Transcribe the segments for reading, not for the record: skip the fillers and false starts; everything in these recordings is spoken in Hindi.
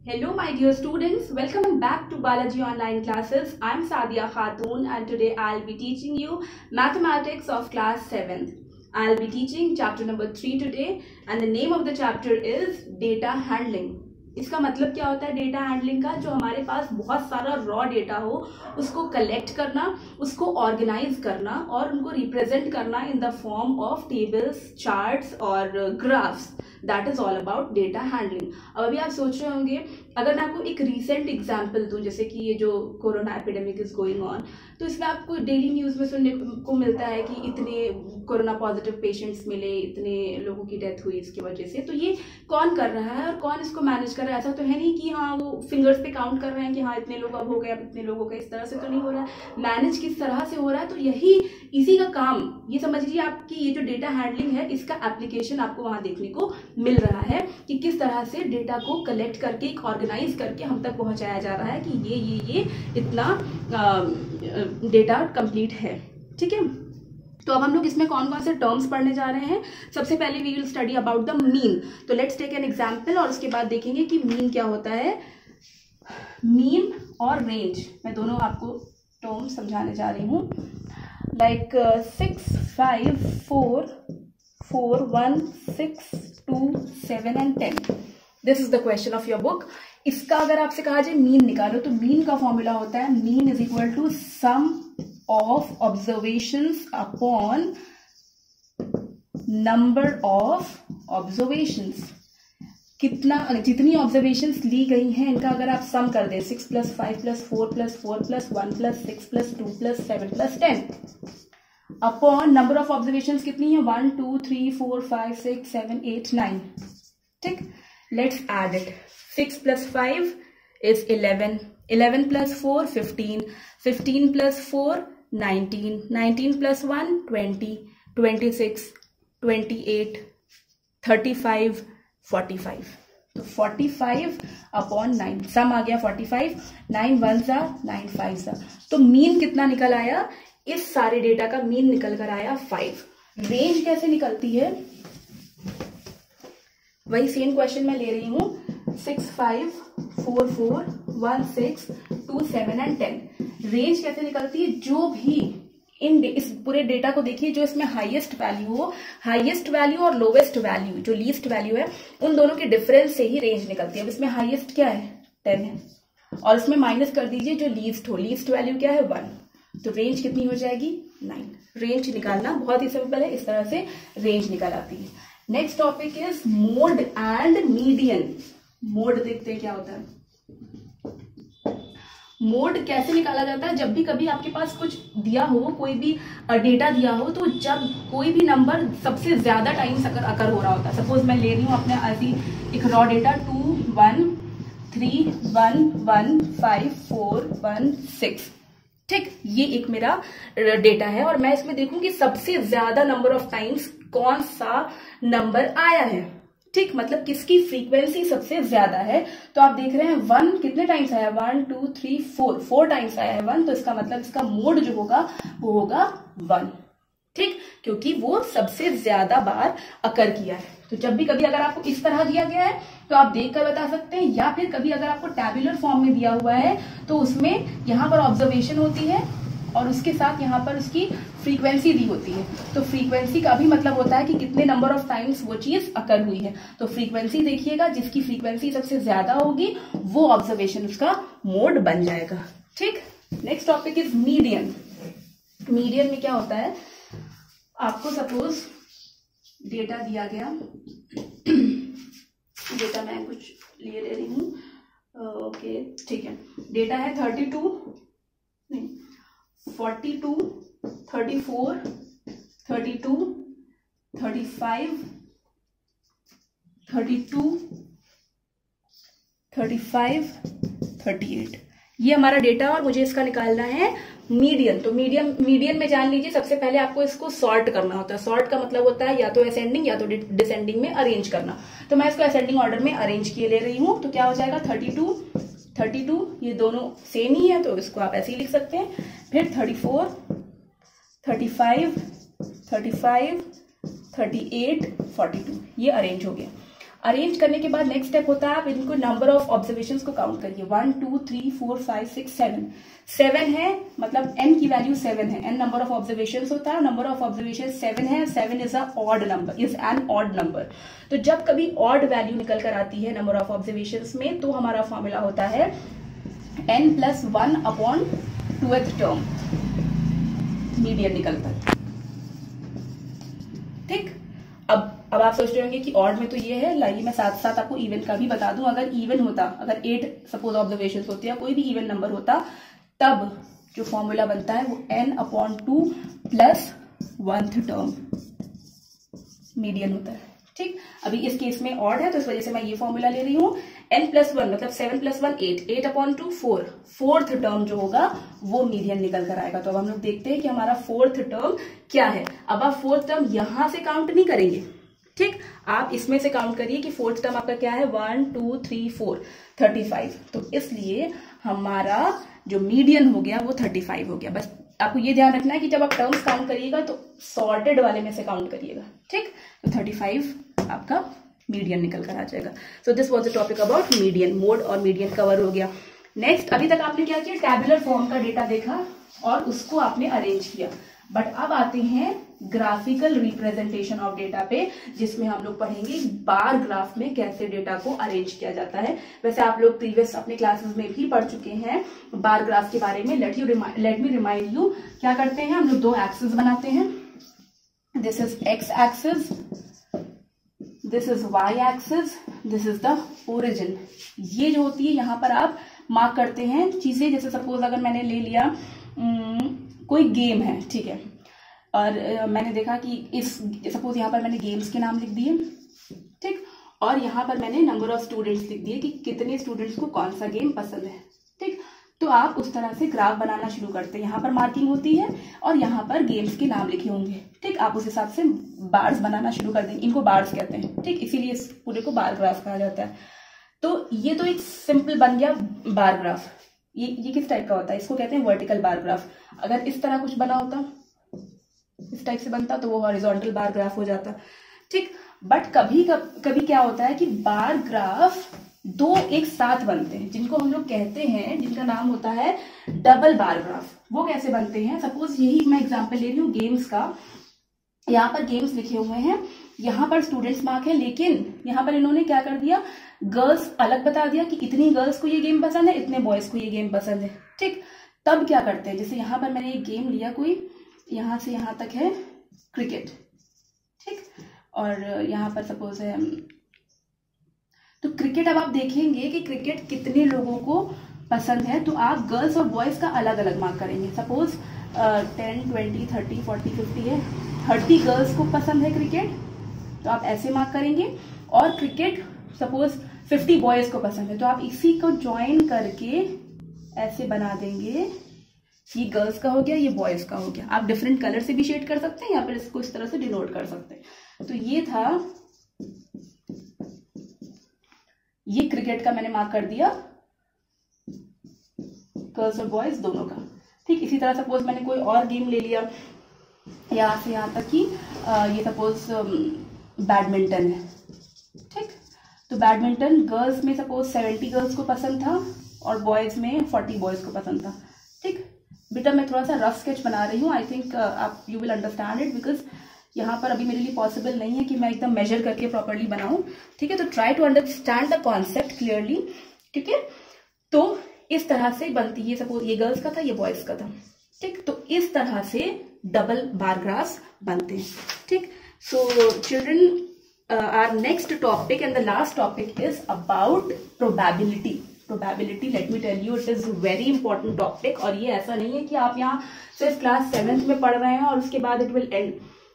Hello my dear students, welcome back to Balaji Online Classes. I'm Sadia Khatun and today I'll be teaching you mathematics of class 7th. I'll be teaching chapter number 3 today and the name of the chapter is data handling. इसका मतलब क्या होता है डेटा हैंडलिंग का? जो हमारे पास बहुत सारा रॉ डेटा हो उसको कलेक्ट करना, उसको ऑर्गेनाइज करना और उनको रिप्रेजेंट करना in the form of tables, charts और graphs. That is all about data handling. अब अभी आप सोच रहे होंगे अगर मैं आपको एक रीसेंट एग्जाम्पल दूं, जैसे कि ये जो corona epidemic is going on, तो इसमें आपको डेली न्यूज़ में सुनने को मिलता है कि इतने कोरोना पॉजिटिव पेशेंट्स मिले, इतने लोगों की डेथ हुई इसकी वजह से. तो ये कौन कर रहा है और कौन इसको मैनेज कर रहा है? ऐसा तो है नहीं कि हाँ वो फिंगर्स पे काउंट कर रहे हैं कि हाँ इतने लोग अब हो गए, अब इतने लोगों का, इस तरह से तो नहीं हो रहा है. मैनेज किस तरह से हो रहा है? तो यही इसी का काम, ये समझ लीजिए आपकी ये जो डेटा हैंडलिंग है इसका एप्लीकेशन आपको वहाँ देखने को मिल रहा है कि किस तरह से डेटा को कलेक्ट करके एक ऑर्गेनाइज करके हम तक पहुँचाया जा रहा है कि ये इतना डेटा कंप्लीट है. ठीक है, तो अब हम लोग इसमें कौन कौन से टर्म्स पढ़ने जा रहे हैं. सबसे पहले we will study about the mean. तो लेट्स टेक एन एग्जांपल और उसके बाद देखेंगे कि मीन क्या होता है. मीन और रेंज, मैं दोनों आपको टर्म समझाने जा रही हूँ. Like 6, 5, 4, 4, 1, 6, 2, 7 and 10. This is the question of your book. इसका अगर आपसे कहा जाए मीन निकालो तो मीन का फॉर्मूला होता है mean is equal to sum of observations upon number of observations. कितना, जितनी ऑब्जर्वेशंस ली गई हैं इनका अगर आप सम कर दें 6 + 5 + 4 + 4 + 1 + 6 + 2 + 7 + 10 अपॉन नंबर ऑफ ऑब्जर्वेशंस कितनी है 1 2 3 4 5 6 7 8 9. ठीक, लेट्स ऐड इट. 6 + 5 is 11, 11 + 4 15, 15 + 4 19, 19 + 1 20, 26, 28, 35, 45. तो 45 अपॉन 9 सम आ गया 45. 9 1s are 9 5s are. तो मीन कितना निकल आया? इस सारे डेटा का मीन निकल कर आया 5. रेंज कैसे निकलती है? वही सेम क्वेश्चन मैं ले रही हूं. 6 5 4 4 1 6 2 7 and 10. रेंज कैसे निकलती है? जो भी इस पूरे डेटा को देखिए, जो इसमें हाईएस्ट वैल्यू हो, हाईएस्ट वैल्यू और लोवेस्ट वैल्यू, जो लीस्ट वैल्यू है, उन दोनों के डिफरेंस से ही रेंज निकलती है. अब इसमें हाईएस्ट क्या है 10 है और इसमें माइनस कर दीजिए जो लीस्ट हो. लीस्ट वैल्यू क्या है 1, तो रेंज कितनी हो जाएगी 9. रेंज निकालना बहुत ही सिंपल है, इस तरह से रेंज निकल आती है. Next topic is mode and median. Mode देखते हैं क्या होता है. मोड कैसे निकाला जाता है? जब भी कभी आपके पास कुछ दिया हो, कोई भी डेटा दिया हो, तो जब कोई भी नंबर सबसे ज्यादा टाइम्स अकर हो रहा होता है. सपोज मैं ले रही हूँ अपने ऐसी एक रॉ डेटा 2 1 3 1 1 5 4 1 6. ठीक, ये एक मेरा डेटा है और मैं इसमें देखूं कि सबसे ज्यादा नंबर ऑफ टाइम्स कौन सा नंबर आया है. ठीक, मतलब किसकी फ्रीक्वेंसी सबसे ज्यादा है. तो आप देख रहे हैं 1 कितने टाइम्स आया 1 2 3 4 टाइम्स आया है 1. तो इसका मतलब इसका मोड जो होगा वो होगा 1. ठीक, क्योंकि वो सबसे ज्यादा बार अकर किया है. तो जब भी कभी अगर आपको इस तरह दिया गया है तो आप देखकर बता सकते हैं, या फिर कभी अगर आपको टैबुलर फॉर्म में दिया हुआ है तो उसमें यहाँ पर ऑब्जर्वेशन होती है और उसके साथ यहाँ पर उसकी फ्रीक्वेंसी दी होती है. तो फ्रीक्वेंसी का भी मतलब होता है कि कितने नंबर ऑफ टाइम्स वो चीज अकर हुई है. तो फ्रीक्वेंसी देखिएगा, जिसकी फ्रीक्वेंसी सबसे ज्यादा होगी वो ऑब्जर्वेशन उसका मोड बन जाएगा. ठीक, next topic is median. Median में क्या होता है? आपको सपोज डेटा दिया गया, डेटा मैं कुछ ले रही हूँ. ओके, ठीक है. डेटा है 32 नहीं 42 34 32 35 32 35 38. ये हमारा डेटा और मुझे इसका निकालना है मीडियन. तो मीडियन में जान लीजिए सबसे पहले आपको इसको सॉर्ट करना होता है. सॉर्ट का मतलब होता है या तो असेंडिंग या तो डिसेंडिंग में अरेंज करना. तो मैं इसको असेंडिंग ऑर्डर में अरेंज किए ले रही हूं. तो क्या हो जाएगा 32 ये दोनों सेम ही है तो इसको आप ऐसे ही लिख सकते हैं. फिर 34 35 35 38 42 ये अरेंज हो गया. अरेंज करने के बाद नेक्स्ट स्टेप होता है आप इनको नंबर ऑफ ऑब्जर्वेशंस को काउंट करिए। 1 2 3 4 5 6 7 7 है, मतलब n की वैल्यू 7 है। n नंबर ऑफ ऑब्जर्वेशंस होता है, नंबर ऑफ ऑब्जर्वेशन 7 है। 7 is a odd number, is an odd number. तो जब कभी ऑड वैल्यू निकल कर आती है नंबर ऑफ ऑब्जर्वेशंस में, तो हमारा फॉर्मूला होता है n+1 upon 2th term, median निकलता है। ठीक, अब आप सोच रहे होंगे कि ऑड में तो ये है, लाइए मैं साथ साथ आपको इवन का भी बता दूं। अगर इवन होता, अगर 8 सपोज ऑब्जर्वेशन होती है, कोई भी इवन नंबर होता, तब जो फॉर्मूला बनता है वो n/2 plus 1th term median होता है। ठीक, अभी इस केस में ऑड है तो इस वजह से मैं ये फॉर्मूला ले रही हूँ। n+1 मतलब 7 + 1 8, 8/2 4, 4th टर्म जो होगा वो मीडियन निकल कर आएगा। तो अब हम लोग देखते हैं कि हमारा 4th टर्म क्या है। अब आप 4th टर्म यहां से काउंट नहीं करेंगे, ठीक, आप इसमें से काउंट करिए कि 4th टर्म आपका क्या है, 1 2 3 4 35। तो इसलिए हमारा जो मीडियन हो गया वो 35 हो गया। बस आपको ये ध्यान रखना है कि जब आप टर्म्स काउंट करिएगा तो सॉर्टेड वाले में से काउंट करिएगा। ठीक, तो 35 आपका मीडियन निकल कर आ जाएगा। सो this was the topic about median. Mode और मीडियन कवर हो गया। नेक्स्ट, अभी तक आपने क्या किया, टैबुलर फॉर्म का डेटा देखा और उसको आपने अरेंज किया। बट अब आते हैं ग्राफिकल रिप्रेजेंटेशन ऑफ डेटा पे, जिसमें हम लोग पढ़ेंगे बार ग्राफ में कैसे डेटा को अरेंज किया जाता है। वैसे आप लोग प्रीवियस अपने क्लासेस में भी पढ़ चुके हैं बार ग्राफ के बारे में। लेट मी रिमाइंड यू, क्या करते हैं हम लोग, 2 एक्सिस बनाते हैं। This is X axis, this is Y axis, this is the origin. ये जो होती है यहाँ पर आप मार्क करते हैं चीजें। जैसे सपोज अगर मैंने ले लिया कोई गेम है, ठीक है, और मैंने देखा कि इस सपोज यहाँ पर मैंने गेम्स के नाम लिख दिए, ठीक, और यहाँ पर मैंने नंबर ऑफ स्टूडेंट्स लिख दिए कि कितने स्टूडेंट्स को कौन सा गेम पसंद है। ठीक, तो आप उस तरह से ग्राफ बनाना शुरू करते हैं। यहाँ पर मार्किंग होती है और यहाँ पर गेम्स के नाम लिखे होंगे। ठीक, आप उस हिसाब से बार्स बनाना शुरू कर देंगे। इनको बार्स कहते हैं। ठीक, इसीलिए इस पूरे को बार ग्राफ कहा जाता है। तो ये तो एक सिंपल बन गया बार ग्राफ। ये किस टाइप का होता है, इसको कहते हैं वर्टिकल बार ग्राफ। अगर इस तरह कुछ बना होता, इस टाइप से बनता, तो वो हॉरिजॉन्टल बार ग्राफ हो जाता। ठीक, बट कभी क्या होता है कि बार ग्राफ 2 एक साथ बनते हैं, जिनको हम लोग कहते हैं, जिनका नाम होता है डबल बार ग्राफ। वो कैसे बनते हैं, सपोज यही मैं एग्जांपल ले रही हूँ गेम्स का। यहाँ पर गेम्स लिखे हुए हैं, यहाँ पर स्टूडेंट्स मार्क है, लेकिन यहाँ पर इन्होंने क्या कर दिया, गर्ल्स अलग बता दिया कि इतनी गर्ल्स को ये गेम पसंद है, इतने बॉयज को ये गेम पसंद है। ठीक, तब क्या करते हैं, जैसे यहाँ पर मैंने एक गेम लिया, कोई यहाँ से यहाँ तक है क्रिकेट, ठीक, और यहाँ पर सपोज है, तो क्रिकेट अब आप देखेंगे कि क्रिकेट कितने लोगों को पसंद है, तो आप गर्ल्स और बॉयज का अलग अलग मार्क करेंगे। सपोज 10 20 30 40 50 है, 30 गर्ल्स को पसंद है क्रिकेट, तो आप ऐसे मार्क करेंगे। और क्रिकेट सपोज 50 बॉयज को पसंद है, तो आप इसी को ज्वाइन करके ऐसे बना देंगे। ये गर्ल्स का हो गया, ये बॉयज का हो गया। आप डिफरेंट कलर से भी शेड कर सकते हैं, या फिर इसको इस तरह से डिनोट कर सकते हैं। तो ये था, ये क्रिकेट का मैंने मार्क कर दिया, गर्ल्स और बॉयज दोनों का। ठीक, इसी तरह सपोज मैंने कोई और गेम ले लिया, यहाँ से यहाँ तक कि ये सपोज बैडमिंटन है। ठीक, तो बैडमिंटन गर्ल्स में सपोज 70 गर्ल्स को पसंद था और बॉयज में 40 बॉयज को पसंद था। ठीक, बेटा मैं थोड़ा सा रफ स्केच बना रही हूँ, आई थिंक आप you will understand it, because यहाँ पर अभी मेरे लिए पॉसिबल नहीं है कि मैं एकदम मेजर करके प्रॉपरली बनाऊं। ठीक है, तो try to understand the concept clearly. ठीक है, तो इस तरह से बनती है, सपोज ये गर्ल्स का था, ये बॉयज का था। ठीक, तो इस तरह से डबल बार ग्राफ बनते हैं। ठीक, so children, our next topic and the last topic is about probability. Probability, let me tell you, it is very important topic. और ये ऐसा नहीं है कि आप यहाँ सिर्फ क्लास 7th में पढ़ रहे हैं और उसके बाद इट विल एंड।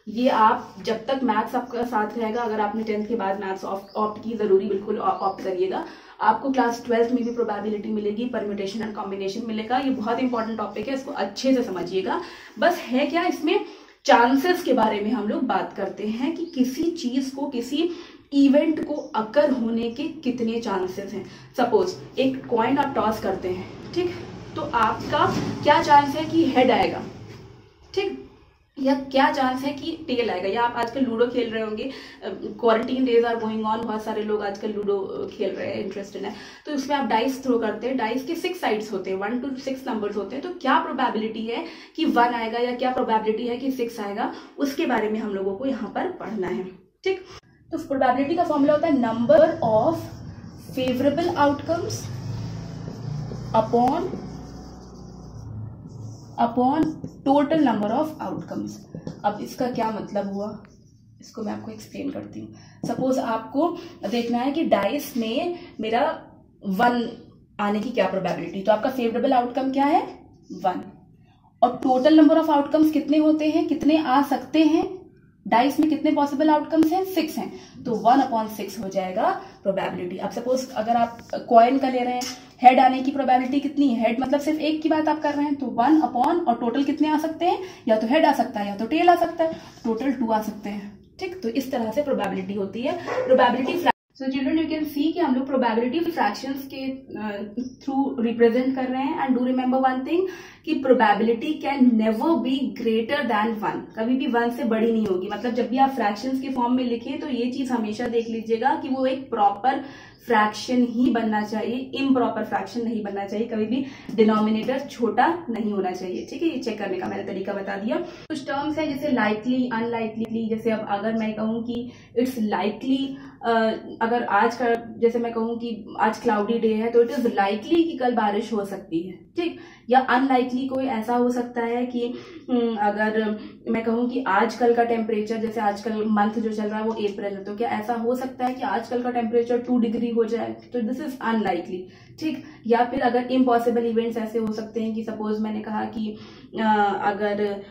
ये आप जब तक मैथ्स आपका साथ रहेगा, अगर आपने 10th के बाद मैथ्स ऑप्ट की, जरूरी बिल्कुल ऑप्ट करिएगा। आपको क्लास 12th में भी प्रोबेबिलिटी मिलेगी, परम्यूटेशन एंड कॉम्बिनेशन मिलेगा। ये बहुत इंपॉर्टेंट टॉपिक है, इसको अच्छे से समझिएगा। बस है क्या, इसमें चांसेस के बारे में हम लोग बात करते हैं कि किसी चीज को, किसी इवेंट को अकर होने के कितने चांसेस हैं। सपोज एक कॉइन आप टॉस करते हैं, ठीक, तो आपका क्या चांस है कि हेड आएगा। ठीक, या क्या चांस है कि टेल आएगा। या आप आजकल लूडो खेल रहे होंगे, quarantine days are going on, बहुत सारे लोग आजकल लूडो खेल रहे हैं, इंटरेस्टेड है, तो उसमें आप डाइस थ्रो करते हैं, डाइस के 6 साइड्स होते हैं, 1 to 6 नंबर्स होते हैं, तो क्या प्रोबेबिलिटी है कि 1 आएगा या क्या प्रोबेबिलिटी है कि 6 आएगा, उसके बारे में हम लोगों को यहाँ पर पढ़ना है। ठीक, तो प्रोबेबिलिटी का फॉर्मूला होता है number of favourable outcomes upon total number of outcomes. अब इसका क्या मतलब हुआ, इसको मैं आपको एक्सप्लेन करती हूँ। सपोज आपको देखना है कि डाइस में मेरा 1 आने की क्या प्रोबेबिलिटी, तो आपका फेवरेबल आउटकम क्या है 1, और टोटल नंबर ऑफ आउटकम्स कितने होते हैं, कितने आ सकते हैं, डाइस में कितने पॉसिबल आउटकम्स हैं 6 हैं, तो 1/6 हो जाएगा प्रोबेबिलिटी। अब सपोज अगर आप कॉइन का ले रहे हैं, हेड आने की प्रोबेबिलिटी कितनी है, हेड मतलब सिर्फ एक की बात आप कर रहे हैं, तो 1 और टोटल कितने आ सकते हैं, या तो हेड आ सकता है या तो टेल आ सकता है, टोटल 2 आ सकते हैं। ठीक, तो इस तरह से प्रोबेबिलिटी होती है। Probability so children you can see कि हम लोग प्रोबेबिलिटी फ्रैक्शंस के थ्रू रिप्रेजेंट कर रहे हैं। And do remember one thing कि probability can never be greater than 1, कभी भी 1 से बड़ी नहीं होगी। मतलब जब भी आप फ्रैक्शंस के फॉर्म में लिखें तो ये चीज हमेशा देख लीजिएगा कि वो एक प्रॉपर फ्रैक्शन ही बनना चाहिए, इम्प्रॉपर फ्रैक्शन नहीं बनना चाहिए, कभी भी डिनोमिनेटर छोटा नहीं होना चाहिए। ठीक है, ये चेक करने का मैंने तरीका बता दिया। कुछ टर्म्स है जैसे लाइकली, अनलाइकली। जैसे अब अगर मैं कहूँ कि इट्स लाइकली, अगर आज का, जैसे मैं कहूँ कि आज क्लाउडी डे है तो इट इज लाइकली कि कल बारिश हो सकती है। ठीक, या अनलाइकली कोई ऐसा हो सकता है कि अगर मैं कहूँ कि आजकल का टेम्परेचर, जैसे आजकल मंथ जो चल रहा है वो अप्रैल है, तो क्या ऐसा हो सकता है कि आजकल का टेम्परेचर 2 डिग्री हो जाए, तो दिस इज अनलाइकली। ठीक, या फिर अगर इम्पॉसिबल इवेंट्स ऐसे हो सकते हैं कि सपोज मैंने कहा कि अगर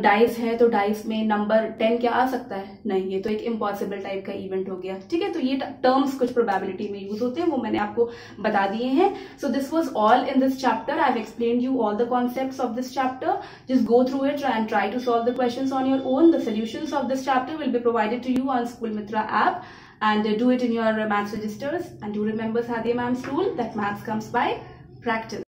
डाइस है तो डाइस में नंबर 10 क्या आ सकता है, नहीं, ये तो एक इम्पॉसिबल टाइप का इवेंट हो गया। ठीक है, तो ये टर्म्स कुछ प्रोबेबिलिटी में यूज होते हैं, वो मैंने आपको बता दिए हैं। So this was all in this chapter. I have explained you all the concepts of this chapter. Just go through it and try to solve the questions on your own. The solutions of this chapter will be provided to you on school Mitra app, and do it in your maths registers. And do remember Sadia ma'am's rule that maths comes by practice.